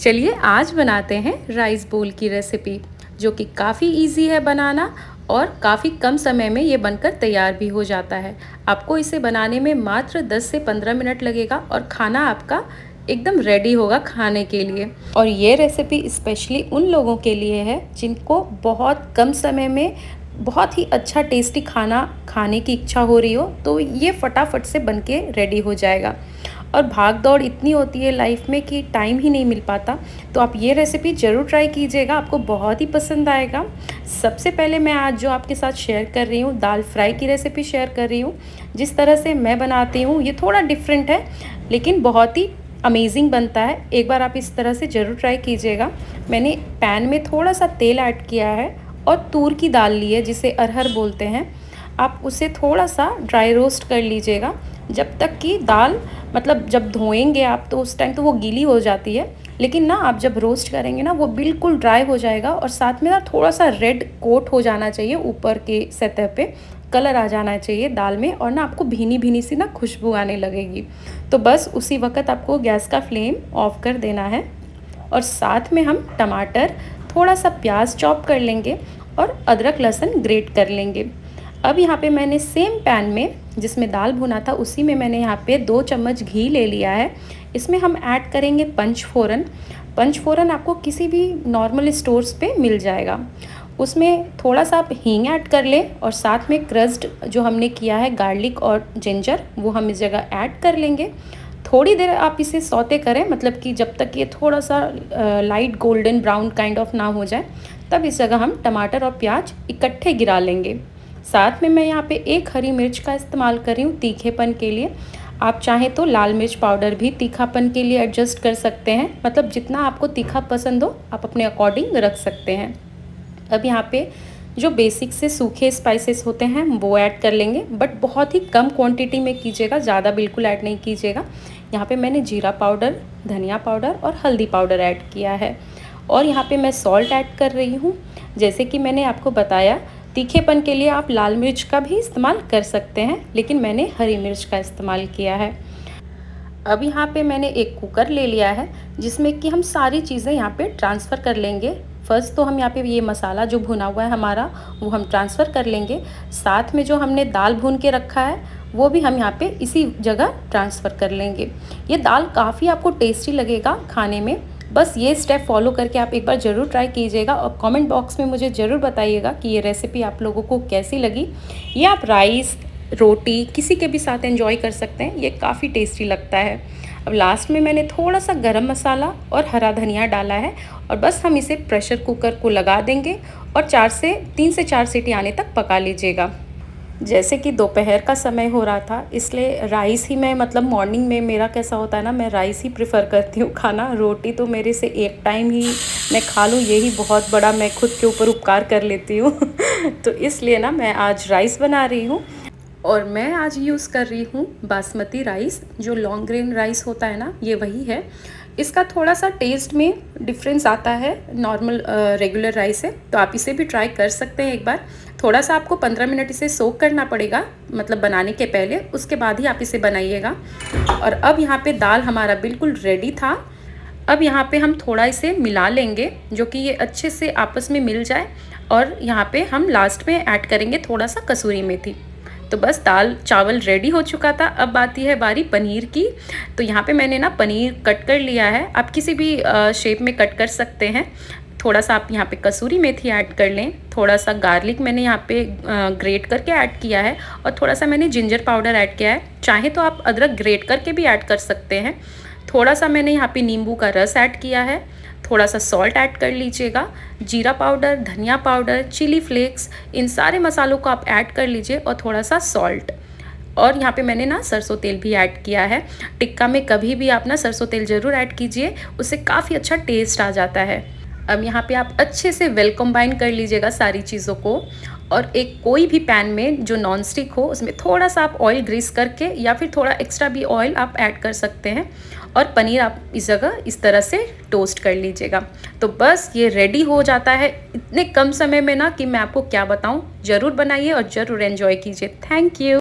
चलिए आज बनाते हैं राइस बोल की रेसिपी, जो कि काफ़ी इजी है बनाना और काफ़ी कम समय में ये बनकर तैयार भी हो जाता है। आपको इसे बनाने में मात्र 10 से 15 मिनट लगेगा और खाना आपका एकदम रेडी होगा खाने के लिए। और ये रेसिपी स्पेशली उन लोगों के लिए है जिनको बहुत कम समय में बहुत ही अच्छा टेस्टी खाना खाने की इच्छा हो रही हो, तो ये फटाफट से बन के रेडी हो जाएगा। और भाग दौड़ इतनी होती है लाइफ में कि टाइम ही नहीं मिल पाता, तो आप ये रेसिपी ज़रूर ट्राई कीजिएगा, आपको बहुत ही पसंद आएगा। सबसे पहले मैं आज जो आपके साथ शेयर कर रही हूँ, दाल फ्राई की रेसिपी शेयर कर रही हूँ। जिस तरह से मैं बनाती हूँ ये थोड़ा डिफरेंट है, लेकिन बहुत ही अमेजिंग बनता है। एक बार आप इस तरह से ज़रूर ट्राई कीजिएगा। मैंने पैन में थोड़ा सा तेल ऐड किया है और तूर की दाल ली है, जिसे अरहर बोलते हैं। आप उसे थोड़ा सा ड्राई रोस्ट कर लीजिएगा, जब तक कि दाल मतलब जब धोएंगे आप तो उस टाइम तो वो गीली हो जाती है, लेकिन ना आप जब रोस्ट करेंगे ना वो बिल्कुल ड्राई हो जाएगा। और साथ में ना थोड़ा सा रेड कोट हो जाना चाहिए, ऊपर के सतह पे कलर आ जाना चाहिए दाल में, और ना आपको भीनी भीनी सी ना खुशबू आने लगेगी। तो बस उसी वक्त आपको गैस का फ्लेम ऑफ कर देना है। और साथ में हम टमाटर, थोड़ा सा प्याज चॉप कर लेंगे और अदरक लहसुन ग्रेट कर लेंगे। अब यहाँ पे मैंने सेम पैन में जिसमें दाल भुना था उसी में मैंने यहाँ पे 2 चम्मच घी ले लिया है। इसमें हम ऐड करेंगे पंचफोरन। पंचफोरन आपको किसी भी नॉर्मल स्टोर्स पे मिल जाएगा। उसमें थोड़ा सा आप हींग ऐड कर लें और साथ में क्रस्ड जो हमने किया है गार्लिक और जिंजर, वो हम इस जगह ऐड कर लेंगे। थोड़ी देर आप इसे सौते करें, मतलब कि जब तक ये थोड़ा सा light golden brown kind of ना हो जाए, तब इस जगह हम टमाटर और प्याज इकट्ठे गिरा लेंगे। साथ में मैं यहाँ पे 1 हरी मिर्च का इस्तेमाल कर रही हूँ तीखेपन के लिए। आप चाहें तो लाल मिर्च पाउडर भी तीखापन के लिए एडजस्ट कर सकते हैं, मतलब जितना आपको तीखा पसंद हो आप अपने अकॉर्डिंग रख सकते हैं। अब यहाँ पे जो बेसिक से सूखे स्पाइसेस होते हैं वो ऐड कर लेंगे, बट बहुत ही कम क्वांटिटी में कीजिएगा, ज़्यादा बिल्कुल ऐड नहीं कीजिएगा। यहाँ पे मैंने जीरा पाउडर, धनिया पाउडर और हल्दी पाउडर ऐड किया है। और यहाँ पे मैं सॉल्ट ऐड कर रही हूँ। जैसे कि मैंने आपको बताया, तीखेपन के लिए आप लाल मिर्च का भी इस्तेमाल कर सकते हैं, लेकिन मैंने हरी मिर्च का इस्तेमाल किया है। अब यहाँ पे मैंने एक कुकर ले लिया है, जिसमें कि हम सारी चीज़ें यहाँ पे ट्रांसफ़र कर लेंगे। फर्स्ट तो हम यहाँ पे ये मसाला जो भुना हुआ है हमारा, वो हम ट्रांसफ़र कर लेंगे। साथ में जो हमने दाल भून के रखा है वो भी हम यहाँ पे इसी जगह ट्रांसफ़र कर लेंगे। ये दाल काफ़ी आपको टेस्टी लगेगा खाने में। बस ये स्टेप फॉलो करके आप एक बार ज़रूर ट्राई कीजिएगा और कमेंट बॉक्स में मुझे ज़रूर बताइएगा कि ये रेसिपी आप लोगों को कैसी लगी। ये आप राइस, रोटी किसी के भी साथ एंजॉय कर सकते हैं, ये काफ़ी टेस्टी लगता है। अब लास्ट में मैंने थोड़ा सा गरम मसाला और हरा धनिया डाला है, और बस हम इसे प्रेशर कुकर को लगा देंगे और 3 से 4 सीटी आने तक पका लीजिएगा। जैसे कि दोपहर का समय हो रहा था, इसलिए राइस ही मैं मतलब मॉर्निंग में मेरा कैसा होता है ना, मैं राइस ही प्रेफर करती हूँ खाना। रोटी तो मेरे से एक टाइम ही मैं खा लूँ, यही बहुत बड़ा मैं खुद के ऊपर उपकार कर लेती हूँ तो इसलिए ना मैं आज राइस बना रही हूँ। और मैं आज यूज़ कर रही हूँ बासमती राइस, जो लॉन्ग ग्रेन राइस होता है ना, ये वही है। इसका थोड़ा सा टेस्ट में डिफरेंस आता है नॉर्मल रेगुलर राइस से, तो आप इसे भी ट्राई कर सकते हैं एक बार। थोड़ा सा आपको 15 मिनट इसे सोक करना पड़ेगा, मतलब बनाने के पहले, उसके बाद ही आप इसे बनाइएगा। और अब यहाँ पे दाल हमारा बिल्कुल रेडी था। अब यहाँ पे हम थोड़ा इसे मिला लेंगे, जो कि ये अच्छे से आपस में मिल जाए। और यहाँ पे हम लास्ट में ऐड करेंगे थोड़ा सा कसूरी मेथी। तो बस दाल चावल रेडी हो चुका था। अब आती है बारी पनीर की। तो यहाँ पे मैंने ना पनीर कट कर लिया है, आप किसी भी शेप में कट कर सकते हैं। थोड़ा सा आप यहाँ पे कसूरी मेथी ऐड कर लें, थोड़ा सा गार्लिक मैंने यहाँ पे ग्रेट करके ऐड किया है, और थोड़ा सा मैंने जिंजर पाउडर ऐड किया है। चाहे तो आप अदरक ग्रेट करके भी ऐड कर सकते हैं। थोड़ा सा मैंने यहाँ पे नींबू का रस ऐड किया है। थोड़ा सा सॉल्ट ऐड कर लीजिएगा। जीरा पाउडर, धनिया पाउडर, चिली फ्लेक्स, इन सारे मसालों को आप ऐड कर लीजिए, और थोड़ा सा सॉल्ट। और यहाँ पे मैंने ना सरसों तेल भी ऐड किया है। टिक्का में कभी भी आप ना सरसों तेल ज़रूर ऐड कीजिए, उससे काफ़ी अच्छा टेस्ट आ जाता है। अब यहाँ पे आप अच्छे से वेल कंबाइन कर लीजिएगा सारी चीज़ों को। और एक कोई भी पैन में जो नॉन स्टिक हो, उसमें थोड़ा सा आप ऑयल ग्रीस करके या फिर थोड़ा एक्स्ट्रा भी ऑयल आप ऐड कर सकते हैं। और पनीर आप इस जगह इस तरह से टोस्ट कर लीजिएगा। तो बस ये रेडी हो जाता है इतने कम समय में ना कि मैं आपको क्या बताऊँ। ज़रूर बनाइए और ज़रूर एंजॉय कीजिए। Thank you.